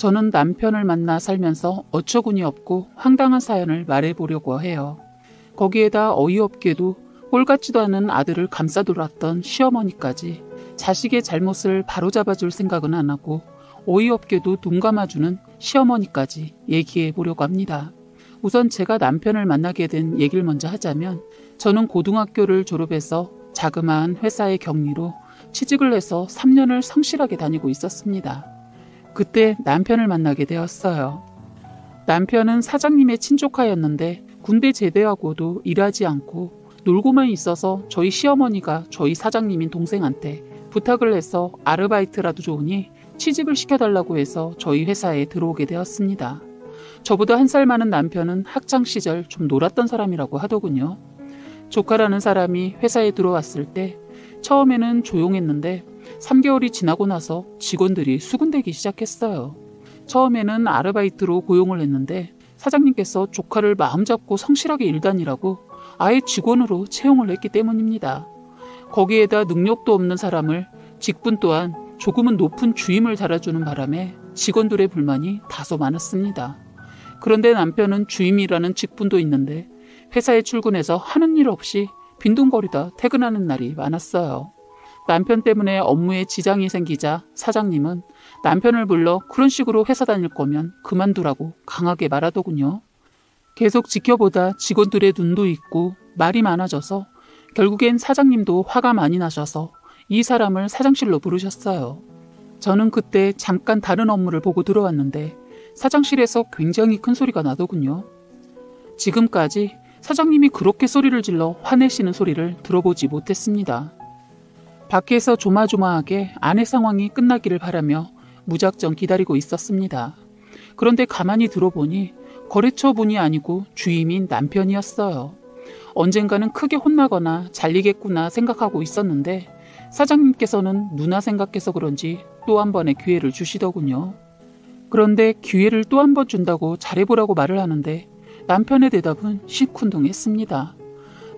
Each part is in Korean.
저는 남편을 만나 살면서 어처구니 없고 황당한 사연을 말해보려고 해요. 거기에다 어이없게도 꼴 같지도 않은 아들을 감싸돌았던 시어머니까지 자식의 잘못을 바로잡아줄 생각은 안 하고 어이없게도 눈 감아주는 시어머니까지 얘기해보려고 합니다. 우선 제가 남편을 만나게 된 얘기를 먼저 하자면 저는 고등학교를 졸업해서 자그마한 회사의 격리로 취직을 해서 3년을 성실하게 다니고 있었습니다. 그때 남편을 만나게 되었어요. 남편은 사장님의 친조카였는데 군대 제대하고도 일하지 않고 놀고만 있어서 저희 시어머니가 저희 사장님인 동생한테 부탁을 해서 아르바이트라도 좋으니 취직을 시켜달라고 해서 저희 회사에 들어오게 되었습니다. 저보다 한 살 많은 남편은 학창시절 좀 놀았던 사람이라고 하더군요. 조카라는 사람이 회사에 들어왔을 때 처음에는 조용했는데 3개월이 지나고 나서 직원들이 수군대기 시작했어요. 처음에는 아르바이트로 고용을 했는데 사장님께서 조카를 마음잡고 성실하게 일 다니라고 아예 직원으로 채용을 했기 때문입니다. 거기에다 능력도 없는 사람을 직분 또한 조금은 높은 주임을 달아주는 바람에 직원들의 불만이 다소 많았습니다. 그런데 남편은 주임이라는 직분도 있는데 회사에 출근해서 하는 일 없이 빈둥거리다 퇴근하는 날이 많았어요. 남편 때문에 업무에 지장이 생기자 사장님은 남편을 불러 그런 식으로 회사 다닐 거면 그만두라고 강하게 말하더군요. 계속 지켜보다 직원들의 눈도 있고 말이 많아져서 결국엔 사장님도 화가 많이 나셔서 이 사람을 사장실로 부르셨어요. 저는 그때 잠깐 다른 업무를 보고 들어왔는데 사장실에서 굉장히 큰 소리가 나더군요. 지금까지 사장님이 그렇게 소리를 질러 화내시는 소리를 들어보지 못했습니다. 밖에서 조마조마하게 아내 상황이 끝나기를 바라며 무작정 기다리고 있었습니다. 그런데 가만히 들어보니 거래처 분이 아니고 주임인 남편이었어요. 언젠가는 크게 혼나거나 잘리겠구나 생각하고 있었는데 사장님께서는 누나 생각해서 그런지 또 한 번의 기회를 주시더군요. 그런데 기회를 또 한 번 준다고 잘해보라고 말을 하는데 남편의 대답은 시큰둥했습니다.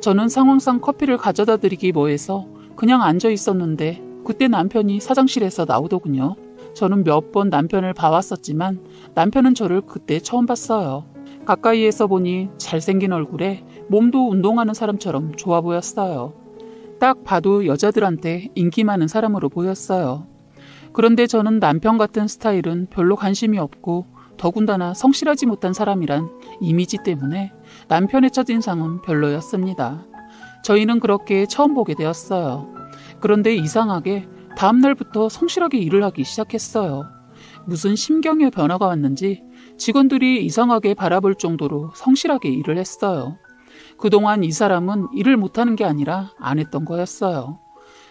저는 상황상 커피를 가져다 드리기 뭐해서 그냥 앉아 있었는데 그때 남편이 사장실에서 나오더군요. 저는 몇 번 남편을 봐왔었지만 남편은 저를 그때 처음 봤어요. 가까이에서 보니 잘생긴 얼굴에 몸도 운동하는 사람처럼 좋아 보였어요. 딱 봐도 여자들한테 인기 많은 사람으로 보였어요. 그런데 저는 남편 같은 스타일은 별로 관심이 없고 더군다나 성실하지 못한 사람이란 이미지 때문에 남편의 첫인상은 별로였습니다. 저희는 그렇게 처음 보게 되었어요. 그런데 이상하게 다음날부터 성실하게 일을 하기 시작했어요. 무슨 심경의 변화가 왔는지 직원들이 이상하게 바라볼 정도로 성실하게 일을 했어요. 그동안 이 사람은 일을 못하는 게 아니라 안 했던 거였어요.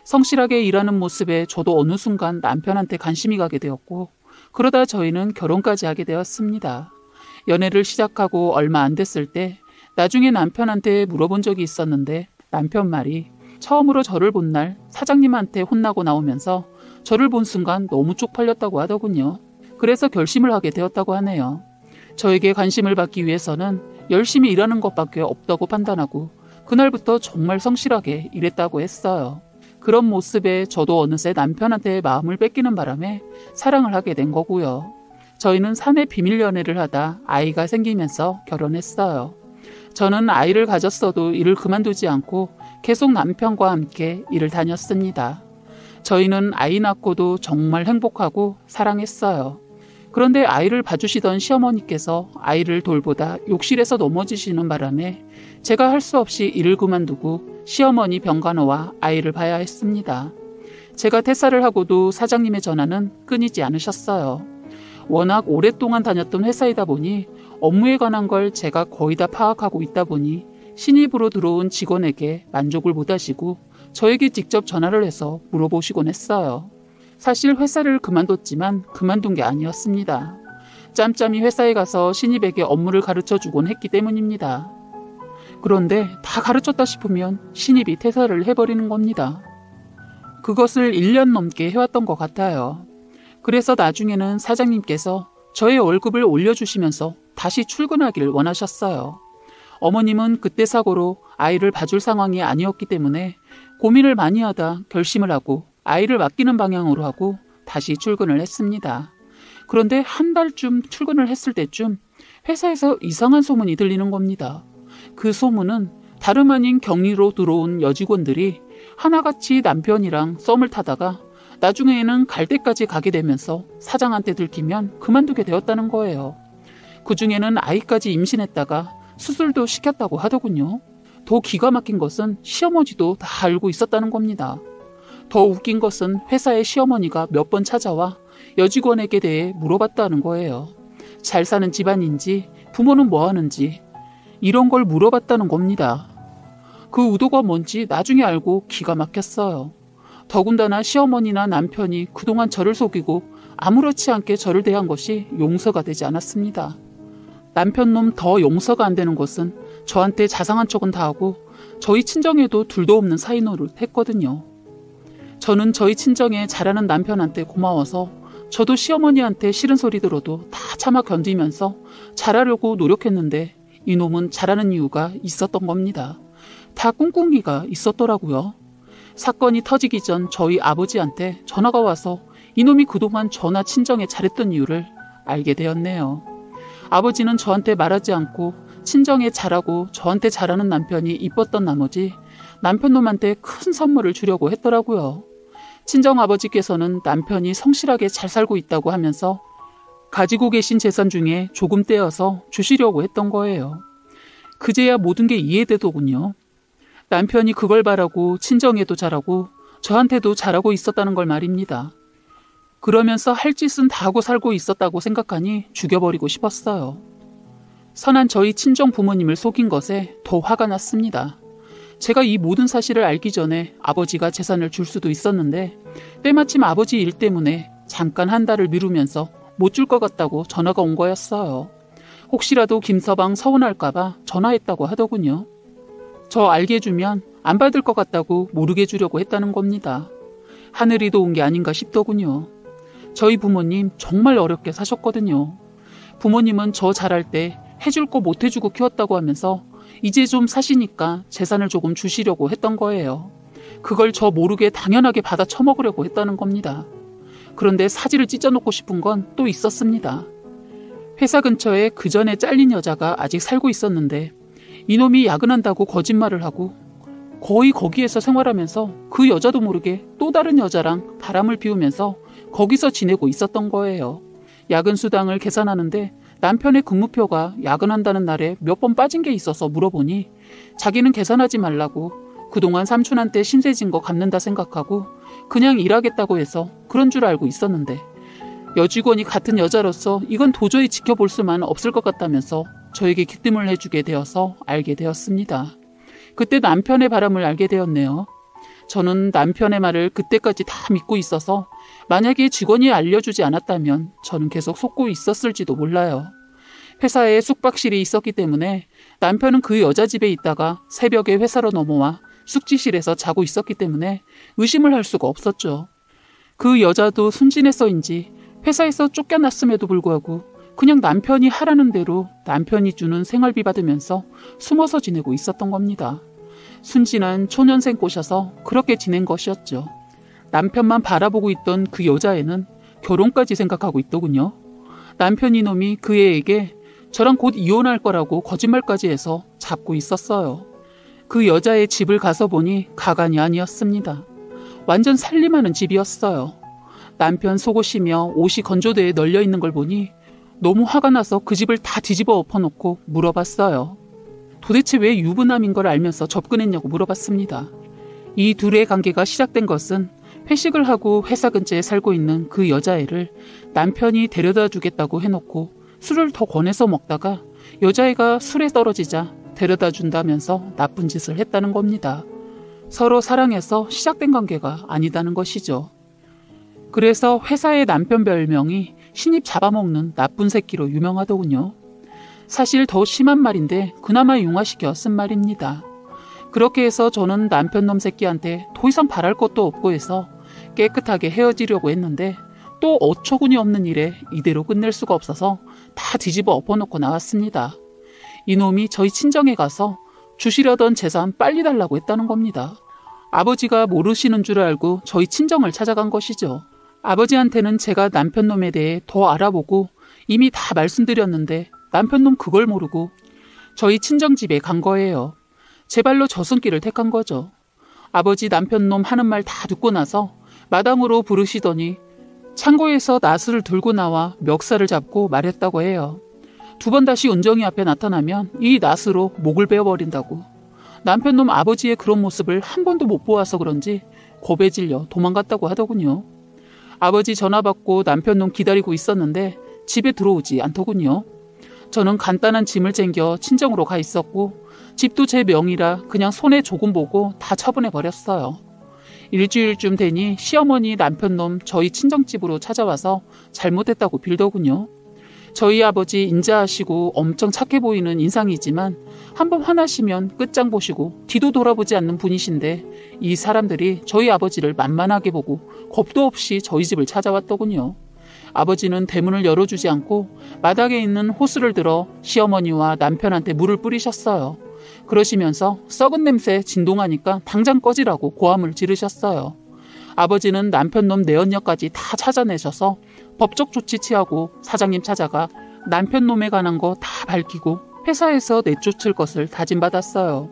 성실하게 일하는 모습에 저도 어느 순간 남편한테 관심이 가게 되었고 그러다 저희는 결혼까지 하게 되었습니다. 연애를 시작하고 얼마 안 됐을 때 나중에 남편한테 물어본 적이 있었는데 남편 말이 처음으로 저를 본 날 사장님한테 혼나고 나오면서 저를 본 순간 너무 쪽팔렸다고 하더군요. 그래서 결심을 하게 되었다고 하네요. 저에게 관심을 받기 위해서는 열심히 일하는 것밖에 없다고 판단하고 그날부터 정말 성실하게 일했다고 했어요. 그런 모습에 저도 어느새 남편한테 마음을 뺏기는 바람에 사랑을 하게 된 거고요. 저희는 사내 비밀 연애를 하다 아이가 생기면서 결혼했어요. 저는 아이를 가졌어도 일을 그만두지 않고 계속 남편과 함께 일을 다녔습니다. 저희는 아이 낳고도 정말 행복하고 사랑했어요. 그런데 아이를 봐주시던 시어머니께서 아이를 돌보다 욕실에서 넘어지시는 바람에 제가 할 수 없이 일을 그만두고 시어머니 병간호와 아이를 봐야 했습니다. 제가 퇴사를 하고도 사장님의 전화는 끊이지 않으셨어요. 워낙 오랫동안 다녔던 회사이다 보니 업무에 관한 걸 제가 거의 다 파악하고 있다 보니 신입으로 들어온 직원에게 만족을 못하시고 저에게 직접 전화를 해서 물어보시곤 했어요. 사실 회사를 그만뒀지만 그만둔 게 아니었습니다. 짬짬이 회사에 가서 신입에게 업무를 가르쳐주곤 했기 때문입니다. 그런데 다 가르쳤다 싶으면 신입이 퇴사를 해버리는 겁니다. 그것을 1년 넘게 해왔던 것 같아요. 그래서 나중에는 사장님께서 저의 월급을 올려주시면서 다시 출근하길 원하셨어요. 어머님은 그때 사고로 아이를 봐줄 상황이 아니었기 때문에 고민을 많이 하다 결심을 하고 아이를 맡기는 방향으로 하고 다시 출근을 했습니다. 그런데 한 달쯤 출근을 했을 때쯤 회사에서 이상한 소문이 들리는 겁니다. 그 소문은 다름 아닌 격리로 들어온 여직원들이 하나같이 남편이랑 썸을 타다가 나중에는 갈 때까지 가게 되면서 사장한테 들키면 그만두게 되었다는 거예요. 그중에는 아이까지 임신했다가 수술도 시켰다고 하더군요. 더 기가 막힌 것은 시어머니도 다 알고 있었다는 겁니다. 더 웃긴 것은 회사의 시어머니가 몇 번 찾아와 여직원에게 대해 물어봤다는 거예요. 잘 사는 집안인지, 부모는 뭐 하는지 이런 걸 물어봤다는 겁니다. 그 의도가 뭔지 나중에 알고 기가 막혔어요. 더군다나 시어머니나 남편이 그동안 저를 속이고 아무렇지 않게 저를 대한 것이 용서가 되지 않았습니다. 남편 놈 더 용서가 안 되는 것은 저한테 자상한 척은 다 하고 저희 친정에도 둘도 없는 사이 노릇 했거든요. 저는 저희 친정에 잘하는 남편한테 고마워서 저도 시어머니한테 싫은 소리 들어도 다 참아 견디면서 잘하려고 노력했는데 이놈은 잘하는 이유가 있었던 겁니다. 다 꿍꿍이가 있었더라고요. 사건이 터지기 전 저희 아버지한테 전화가 와서 이놈이 그동안 저나 친정에 잘했던 이유를 알게 되었네요. 아버지는 저한테 말하지 않고 친정에 잘하고 저한테 잘하는 남편이 이뻤던 나머지 남편놈한테 큰 선물을 주려고 했더라고요. 친정아버지께서는 남편이 성실하게 잘 살고 있다고 하면서 가지고 계신 재산 중에 조금 떼어서 주시려고 했던 거예요. 그제야 모든 게 이해되더군요. 남편이 그걸 바라고 친정에도 잘하고 저한테도 잘하고 있었다는 걸 말입니다. 그러면서 할 짓은 다 하고 살고 있었다고 생각하니 죽여버리고 싶었어요. 선한 저희 친정 부모님을 속인 것에 더 화가 났습니다. 제가 이 모든 사실을 알기 전에 아버지가 재산을 줄 수도 있었는데 때마침 아버지 일 때문에 잠깐 한 달을 미루면서 못 줄 것 같다고 전화가 온 거였어요. 혹시라도 김서방 서운할까봐 전화했다고 하더군요. 저 알게 해주면 안 받을 것 같다고 모르게 해주려고 했다는 겁니다. 하늘이 도운 게 아닌가 싶더군요. 저희 부모님 정말 어렵게 사셨거든요. 부모님은 저 잘할 때 해줄 거 못 해주고 키웠다고 하면서 이제 좀 사시니까 재산을 조금 주시려고 했던 거예요. 그걸 저 모르게 당연하게 받아 처먹으려고 했다는 겁니다. 그런데 사지를 찢어놓고 싶은 건 또 있었습니다. 회사 근처에 그 전에 잘린 여자가 아직 살고 있었는데 이놈이 야근한다고 거짓말을 하고 거의 거기에서 생활하면서 그 여자도 모르게 또 다른 여자랑 바람을 피우면서 거기서 지내고 있었던 거예요. 야근 수당을 계산하는데 남편의 근무표가 야근한다는 날에 몇 번 빠진 게 있어서 물어보니 자기는 계산하지 말라고 그동안 삼촌한테 신세진 거 갚는다 생각하고 그냥 일하겠다고 해서 그런 줄 알고 있었는데 여직원이 같은 여자로서 이건 도저히 지켜볼 수만 없을 것 같다면서 저에게 기뜸을 해주게 되어서 알게 되었습니다. 그때 남편의 바람을 알게 되었네요. 저는 남편의 말을 그때까지 다 믿고 있어서 만약에 직원이 알려주지 않았다면 저는 계속 속고 있었을지도 몰라요. 회사에 숙박실이 있었기 때문에 남편은 그 여자 집에 있다가 새벽에 회사로 넘어와 숙지실에서 자고 있었기 때문에 의심을 할 수가 없었죠. 그 여자도 순진해서인지 회사에서 쫓겨났음에도 불구하고 그냥 남편이 하라는 대로 남편이 주는 생활비 받으면서 숨어서 지내고 있었던 겁니다. 순진한 초년생 꼬셔서 그렇게 지낸 것이었죠. 남편만 바라보고 있던 그 여자애는 결혼까지 생각하고 있더군요. 남편 이놈이 그 애에게 저랑 곧 이혼할 거라고 거짓말까지 해서 잡고 있었어요. 그 여자의 집을 가서 보니 가관이 아니었습니다. 완전 살림하는 집이었어요. 남편 속옷이며 옷이 건조대에 널려 있는 걸 보니 너무 화가 나서 그 집을 다 뒤집어 엎어놓고 물어봤어요. 도대체 왜 유부남인 걸 알면서 접근했냐고 물어봤습니다. 이 둘의 관계가 시작된 것은 회식을 하고 회사 근처에 살고 있는 그 여자애를 남편이 데려다 주겠다고 해놓고 술을 더 권해서 먹다가 여자애가 술에 떨어지자 데려다 준다면서 나쁜 짓을 했다는 겁니다. 서로 사랑해서 시작된 관계가 아니다는 것이죠. 그래서 회사의 남편 별명이 신입 잡아먹는 나쁜 새끼로 유명하더군요. 사실 더 심한 말인데 그나마 융화시켜 쓴 말입니다. 그렇게 해서 저는 남편 놈 새끼한테 더 이상 바랄 것도 없고 해서 깨끗하게 헤어지려고 했는데 또 어처구니 없는 일에 이대로 끝낼 수가 없어서 다 뒤집어 엎어놓고 나왔습니다. 이놈이 저희 친정에 가서 주시려던 재산 빨리 달라고 했다는 겁니다. 아버지가 모르시는 줄 알고 저희 친정을 찾아간 것이죠. 아버지한테는 제가 남편놈에 대해 더 알아보고 이미 다 말씀드렸는데 남편놈 그걸 모르고 저희 친정집에 간 거예요. 제 발로 저승길을 택한 거죠. 아버지 남편놈 하는 말 다 듣고 나서 마당으로 부르시더니 창고에서 나스를 들고 나와 멱살을 잡고 말했다고 해요. 2번 다시 은정이 앞에 나타나면 이 나스로 목을 베어버린다고. 남편놈 아버지의 그런 모습을 한 번도 못 보아서 그런지 겁에 질려 도망갔다고 하더군요. 아버지 전화 받고 남편놈 기다리고 있었는데 집에 들어오지 않더군요. 저는 간단한 짐을 챙겨 친정으로 가 있었고 집도 제 명의라 그냥 손해 조금 보고 다 처분해버렸어요. 일주일쯤 되니 시어머니 남편놈 저희 친정집으로 찾아와서 잘못했다고 빌더군요. 저희 아버지 인자하시고 엄청 착해 보이는 인상이지만 한번 화나시면 끝장 보시고 뒤도 돌아보지 않는 분이신데 이 사람들이 저희 아버지를 만만하게 보고 겁도 없이 저희 집을 찾아왔더군요. 아버지는 대문을 열어주지 않고 마당에 있는 호스를 들어 시어머니와 남편한테 물을 뿌리셨어요. 그러시면서 썩은 냄새 진동하니까 당장 꺼지라고 고함을 지르셨어요. 아버지는 남편놈 내연녀까지 다 찾아내셔서 법적 조치 취하고 사장님 찾아가 남편놈에 관한 거 다 밝히고 회사에서 내쫓을 것을 다짐받았어요.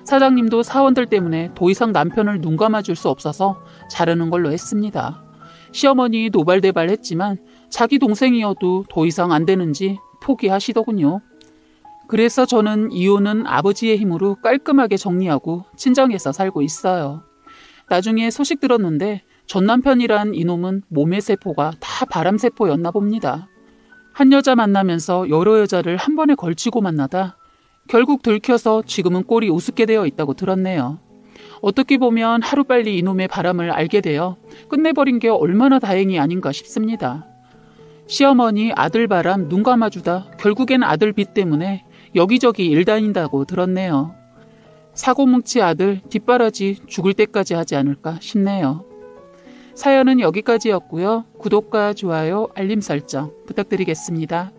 사장님도 사원들 때문에 더 이상 남편을 눈 감아줄 수 없어서 자르는 걸로 했습니다. 시어머니 노발대발했지만 자기 동생이어도 더 이상 안 되는지 포기하시더군요. 그래서 저는 이혼은 아버지의 힘으로 깔끔하게 정리하고 친정에서 살고 있어요. 나중에 소식 들었는데 전 남편이란 이놈은 몸의 세포가 다 바람세포였나 봅니다. 한 여자 만나면서 여러 여자를 한 번에 걸치고 만나다 결국 들켜서 지금은 꼴이 우습게 되어 있다고 들었네요. 어떻게 보면 하루빨리 이놈의 바람을 알게 되어 끝내버린 게 얼마나 다행이 아닌가 싶습니다. 시어머니 아들 바람 눈 감아주다 결국엔 아들 빚 때문에 여기저기 일 다닌다고 들었네요. 사고뭉치 아들 뒷바라지 죽을 때까지 하지 않을까 싶네요. 사연은 여기까지였고요. 구독과 좋아요, 알림 설정 부탁드리겠습니다.